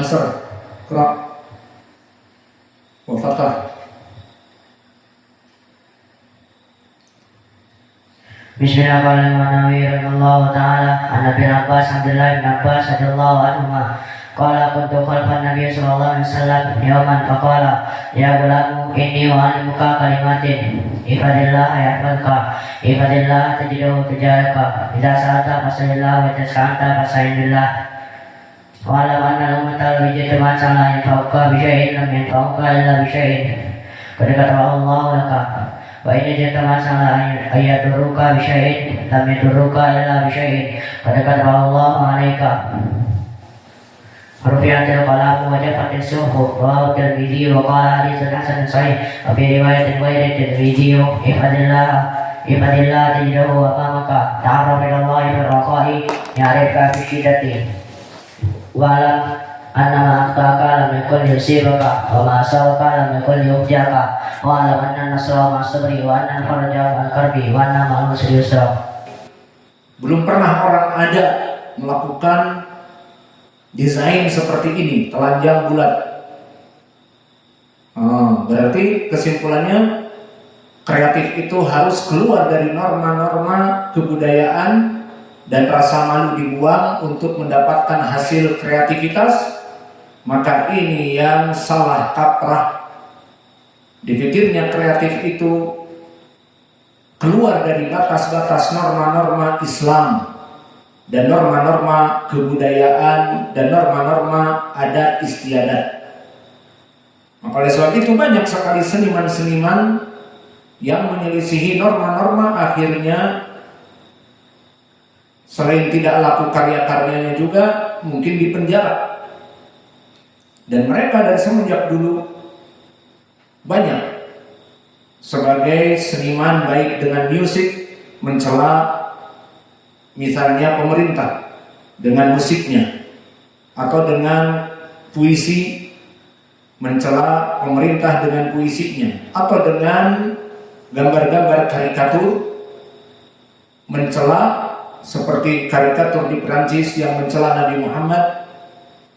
Nasr, Qra' wa Fathah. Bismillahirrahmanirrahim. Allah Ta'ala an Nabi Abbas Abdullah bin Abbas radhiyallahu anhu qala kuntu khalfan Nabi sallallahu alaihi wasallam yawman faqala ya gulamu inni u'allimuka kalimatin ifadillah yahfazka ifadillah tajiduhu tujaraka idza sa'alta fas'alillah wa idza sta'anta fasta'in billah wa alam anna al-ummata law ijtama'at ala an yanfa'uka bi syai'in lam yanfa'uka illa bi syai'in qad kataba Allahu laka wa in ijtama'at ala an yadurruka bi syai'in lam yadurruka illa bi syai'in qad kataba Allahu 'alaika Rufi'atil qalam wa jafatis suhuf wa Tirmidzi wa qala haditsun hasanun sahih wa fi riwayatin ghairi Tirmidzi ifadillah tajiduhu amamaka ta'arraf ila Allah fi raqa'i ya'rifka fi syiddati wa alam anna ma akhtaka lam yakun yusibaka wa ma asabaka lam yakun yukhziaka wa alam anna nasra ma sabri wa anna faraja ma karbi wa anna ma'al usri yusra. Belum pernah orang ada melakukan desain seperti ini, telanjang bulat. Berarti kesimpulannya kreatif itu harus keluar dari norma-norma kebudayaan dan rasa malu dibuang untuk mendapatkan hasil kreativitas. Maka ini yang salah kaprah. Dipikirnya kreatif itu keluar dari batas-batas norma-norma Islam dan norma-norma kebudayaan dan norma-norma adat istiadat. Maka oleh sebab itu banyak sekali seniman-seniman yang menyelisihi norma-norma, akhirnya selain tidak laku karya-karyanya juga mungkin dipenjara. Dan mereka dari semenjak dulu banyak sebagai seniman baik dengan musik mencela misalnya pemerintah dengan musiknya, atau dengan puisi mencela pemerintah dengan puisinya, atau dengan gambar-gambar karikatur mencela seperti karikatur di Perancis yang mencela Nabi Muhammad.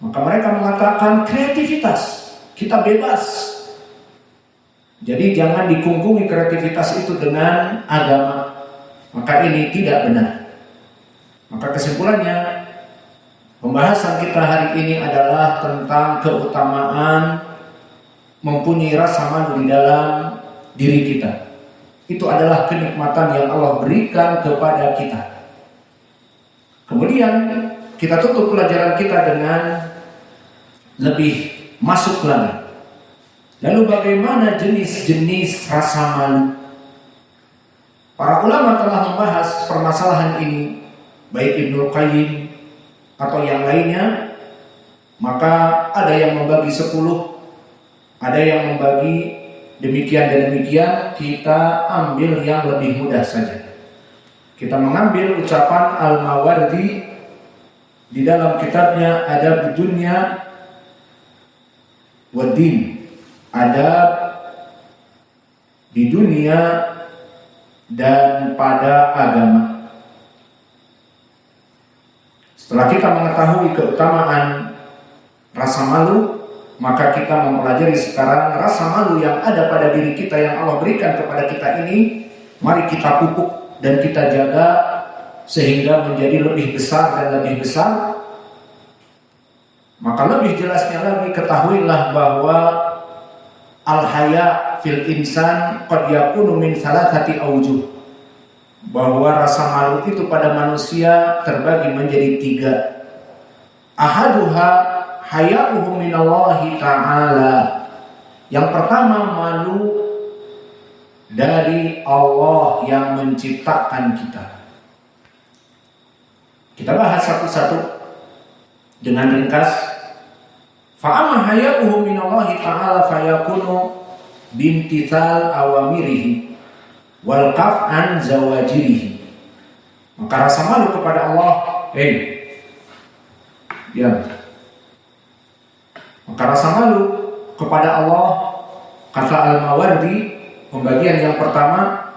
Maka mereka mengatakan kreativitas, kita bebas. Jadi jangan dikungkungi kreativitas itu dengan agama. Maka ini tidak benar. Maka kesimpulannya, pembahasan kita hari ini adalah tentang keutamaan mempunyai rasa malu di dalam diri kita. Itu adalah kenikmatan yang Allah berikan kepada kita. Kemudian kita tutup pelajaran kita dengan lebih masuk lagi. Lalu bagaimana jenis-jenis rasa malu? Para ulama telah membahas permasalahan ini, baik Ibnu Qayyim atau yang lainnya. Maka ada yang membagi 10, ada yang membagi demikian dan demikian. Kita ambil yang lebih mudah saja. Kita mengambil ucapan Al-Mawardi di dalam kitabnya Adab Dunya wa Din, adab di dunia dan pada agama. Setelah kita mengetahui keutamaan rasa malu, maka kita mempelajari sekarang rasa malu yang ada pada diri kita yang Allah berikan kepada kita ini. Mari kita pupuk dan kita jaga sehingga menjadi lebih besar dan lebih besar. Maka lebih jelasnya lagi, ketahuilah bahwa al-haya fil insan qad yakunu min thalathati awjuh, bahwa rasa malu itu pada manusia terbagi menjadi 3. Ahaduha haya'uhu minallahi ta'ala. Yang pertama, malu dari Allah yang menciptakan kita. Kita bahas satu-satu dengan ringkas. Fa'amma haya'uhu minallahi ta'ala fayakunu bimtithal awamirihi wal kaf'an zawajirihi. Maka rasa malu kepada Allah, maka rasa malu kepada Allah, kata Al-Mawardi, pembagian yang pertama,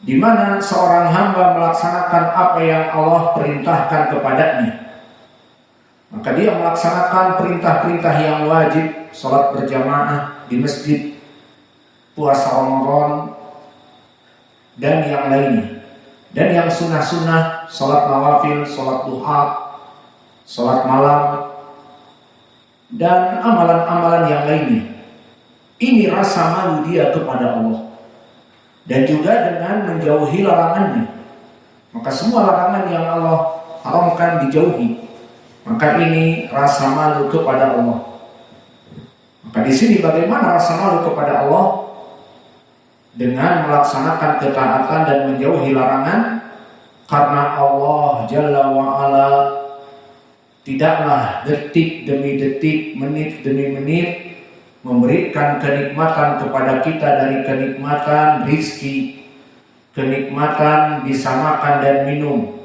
di mana seorang hamba melaksanakan apa yang Allah perintahkan kepadanya. maka dia melaksanakan perintah-perintah yang wajib, sholat berjamaah di masjid, puasa Ramadan, dan yang lainnya. Dan yang sunnah-sunnah, sholat nawafil, sholat duha, sholat malam, dan amalan-amalan yang lainnya. Ini rasa malu dia kepada Allah. Dan juga dengan menjauhi larangannya. Maka semua larangan yang Allah haramkan dijauhi. Maka ini rasa malu kepada Allah. Maka di sini bagaimana rasa malu kepada Allah? Dengan melaksanakan ketaatan dan menjauhi larangan. Karena Allah Jalla wa'ala tidaklah detik demi detik, menit demi menit memberikan kenikmatan kepada kita dari kenikmatan rizki, kenikmatan bisa makan dan minum,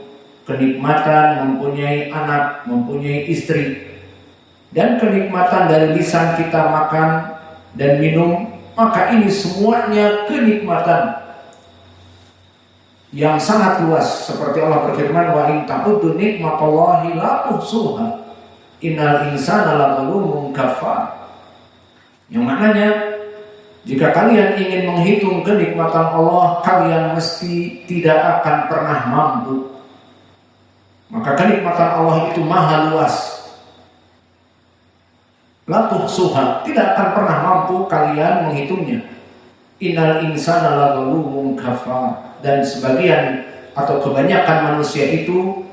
kenikmatan mempunyai anak, mempunyai istri, dan kenikmatan dari lisan kita makan dan minum. Maka ini semuanya kenikmatan yang sangat luas. Seperti Allah berfirman, wa in ta'uddu nikmatallahi la tuhsuha innal insana lazalumun kafar. Yang maknanya, jika kalian ingin menghitung kenikmatan Allah, kalian mesti tidak akan pernah mampu. Maka kenikmatan Allah itu maha luas. La tuhsuha, tidak akan pernah mampu kalian menghitungnya. Innal insana lazalumun kafar. Dan sebagian atau kebanyakan manusia itu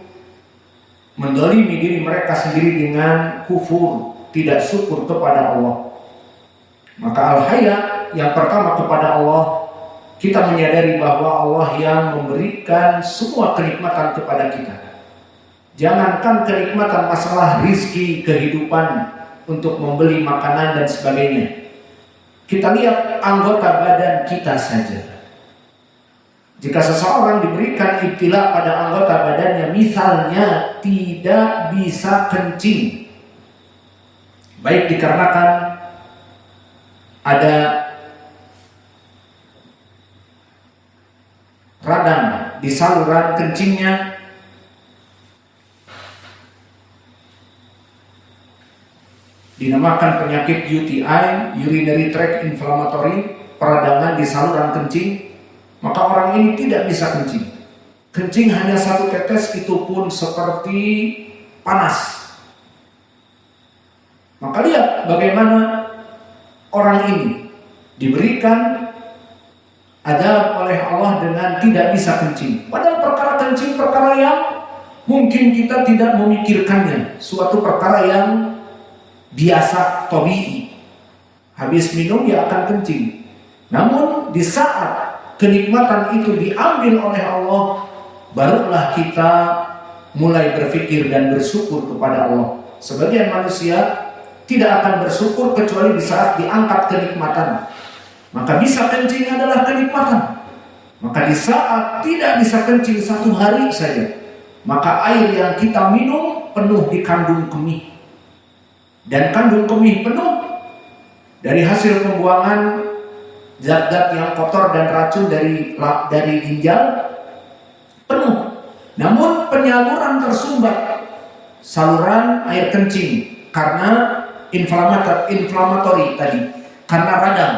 mendolimi diri mereka sendiri dengan kufur, tidak syukur kepada Allah. Maka al-haya yang pertama kepada Allah, kita menyadari bahwa Allah yang memberikan semua kenikmatan kepada kita. Jangankan kenikmatan masalah rizki, kehidupan, untuk membeli makanan dan sebagainya. Kita lihat anggota badan kita saja. Jika seseorang diberikan ibtila pada anggota badannya, misalnya tidak bisa kencing, baik dikarenakan ada radang di saluran kencingnya, dinamakan penyakit UTI, urinary tract inflammatory, peradangan di saluran kencing, maka orang ini tidak bisa kencing. Kencing hanya satu tetes, itu pun seperti panas. Maka lihat bagaimana orang ini diberikan azab oleh Allah dengan tidak bisa kencing. Padahal perkara kencing perkara yang mungkin kita tidak memikirkannya, suatu perkara yang biasa, tabii. Habis minum ya akan kencing. Namun di saat kenikmatan itu diambil oleh Allah, barulah kita mulai berpikir dan bersyukur kepada Allah. Sebagian manusia tidak akan bersyukur kecuali di saat diangkat kenikmatan. Maka bisa kencing adalah kenikmatan. Maka di saat tidak bisa kencing satu hari saja, maka air yang kita minum penuh dikandung kemih. Dan kandung kemih penuh dari hasil pembuangan zat-zat yang kotor dan racun dari ginjal, penuh. Namun penyaluran tersumbat, saluran air kencing karena inflamatori tadi, karena radang,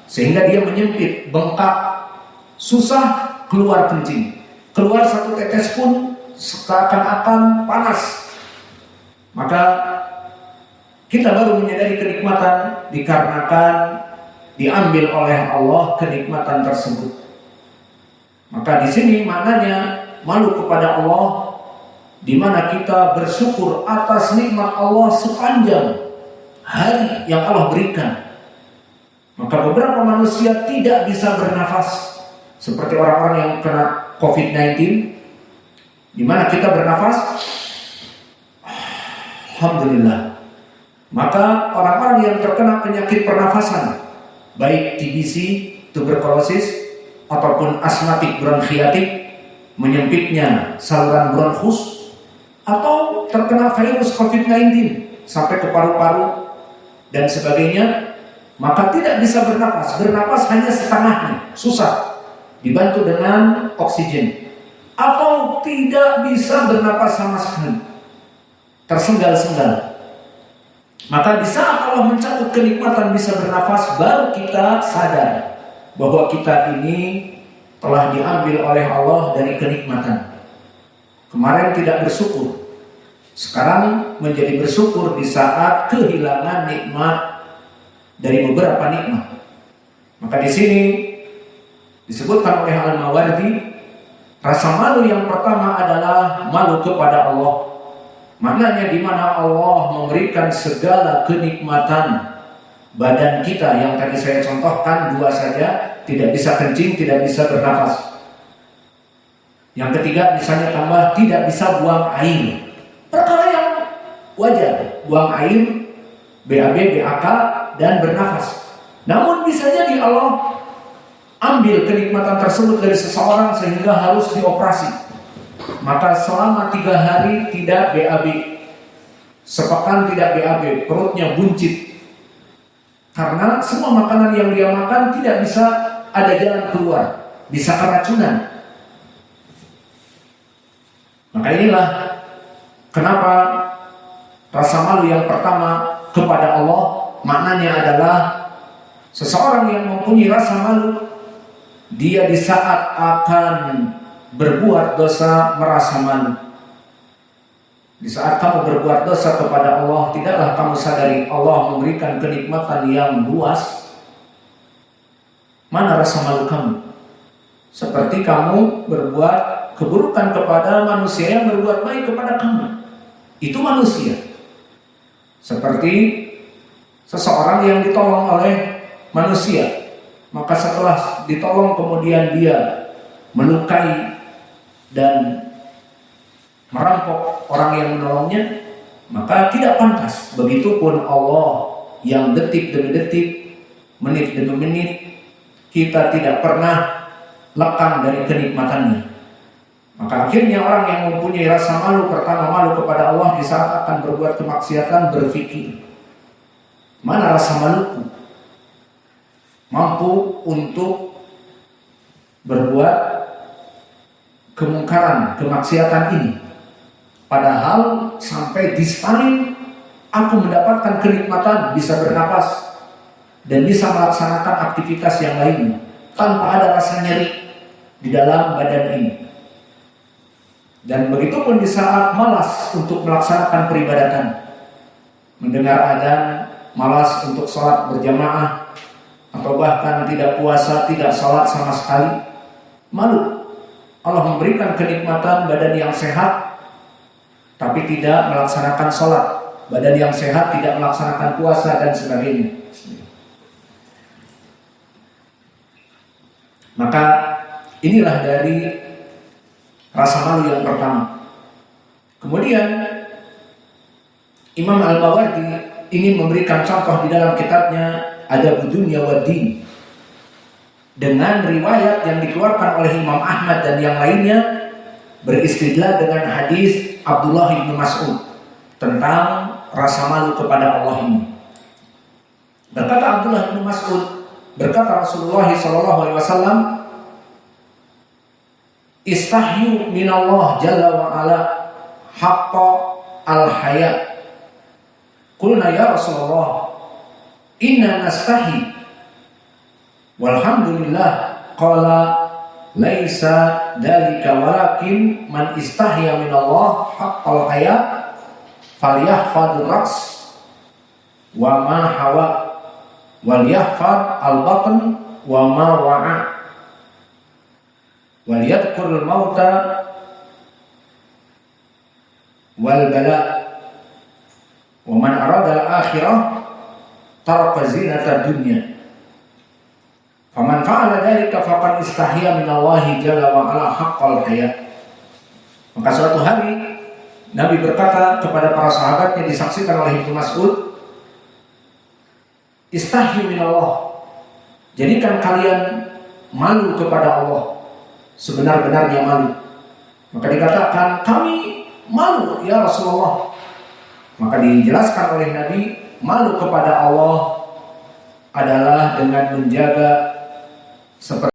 sehingga dia menyempit, bengkak, susah keluar kencing. Keluar satu tetes pun seakan-akan panas. Maka kita baru menyadari kenikmatan dikarenakan diambil oleh Allah kenikmatan tersebut. Maka di sini maknanya malu kepada Allah, di mana kita bersyukur atas nikmat Allah sepanjang hari yang Allah berikan. Maka beberapa manusia tidak bisa bernafas, seperti orang-orang yang kena COVID-19, di mana kita bernafas, alhamdulillah. Maka orang-orang yang terkena penyakit pernafasan, baik TBC, tuberkulosis, ataupun asmatik bronkiatik, menyempitnya saluran bronkus, atau terkena virus COVID-19 sampai ke paru-paru dan sebagainya, maka tidak bisa bernapas. Bernapas hanya setengahnya, susah, dibantu dengan oksigen, atau tidak bisa bernapas sama sekali. tersengal-sengal. Maka di saat Allah mencabut kenikmatan bisa bernafas, baru kita sadar bahwa kita ini telah diambil oleh Allah dari kenikmatan. Kemarin tidak bersyukur, sekarang menjadi bersyukur di saat kehilangan nikmat dari beberapa nikmat. Maka di sini disebutkan oleh Al-Mawardi, rasa malu yang pertama adalah malu kepada Allah. Maknanya di mana Allah memberikan segala kenikmatan badan kita yang tadi saya contohkan dua saja, tidak bisa kencing, tidak bisa bernafas. Yang ketiga misalnya tambah tidak bisa buang air. Perkara yang wajar, buang air, BAB, BAK, dan bernafas. Namun bisa jadi Allah ambil kenikmatan tersebut dari seseorang sehingga harus dioperasi. Maka selama 3 hari tidak BAB, sepekan tidak BAB, perutnya buncit. Karena semua makanan yang dia makan tidak bisa ada jalan keluar, bisa keracunan. Maka inilah kenapa rasa malu yang pertama kepada Allah maknanya adalah seseorang yang mempunyai rasa malu, dia di saat akan berbuat dosa merasa malu. Di saat kamu berbuat dosa kepada Allah, tidaklah kamu sadari Allah memberikan kenikmatan yang luas. Mana rasa malu kamu? Seperti kamu berbuat keburukan kepada manusia yang berbuat baik kepada kamu. Itu manusia. Seperti seseorang yang ditolong oleh manusia, maka setelah ditolong kemudian dia melukai dan merampok orang yang menolongnya, maka tidak pantas. Begitupun Allah yang detik demi detik, menit demi menit, kita tidak pernah lekang dari kenikmatannya. Maka akhirnya orang yang mempunyai rasa malu, pertama malu kepada Allah di saat akan berbuat kemaksiatan, berpikir, mana rasa maluku? Mampu untuk berbuat kemungkaran, kemaksiatan ini. Padahal sampai di stalin aku mendapatkan kenikmatan, bisa bernapas dan bisa melaksanakan aktivitas yang lainnya tanpa ada rasa nyeri di dalam badan ini. Dan begitupun di saat malas untuk melaksanakan peribadatan, mendengar adzan, malas untuk sholat berjamaah, atau bahkan tidak puasa, tidak sholat sama sekali, malu. Allah memberikan kenikmatan badan yang sehat, tapi tidak melaksanakan sholat. Badan yang sehat tidak melaksanakan puasa dan sebagainya. Maka inilah dari rasa malu yang pertama. Kemudian Imam Al-Mawardi ingin memberikan contoh di dalam kitabnya Adabud Dunya wad Din dengan riwayat yang dikeluarkan oleh Imam Ahmad dan yang lainnya, beristidlal dengan hadis Abdullah bin Mas'ud tentang rasa malu kepada Allah ini. Berkata Abdullah bin Mas'ud, berkata Rasulullah SAW, istahyu minallah jalla wa ala haqqa al-haya. Qulna ya Rasulullah, inna nastahi. Walhamdulillah, qala laisa dalika walakin man istahya minallah haqqal haya falyahfadh ras wa ma hawa wal yahfadh al batn wa ma wa'a wal yadhkur al mauta wal bala wa man arada al akhirah taraka zinata dunya. Faman fa'ala dzalika faqad istahya minallahi jalla wa ala haqqal haya. Maka suatu hari Nabi berkata kepada para sahabatnya, disaksikan oleh Ibnu Mas'ud, istahyu minallah, jadikan kalian malu kepada Allah sebenar-benarnya malu. Maka dikatakan, kami malu ya Rasulullah. Maka dijelaskan oleh Nabi, malu kepada Allah adalah dengan menjaga seperti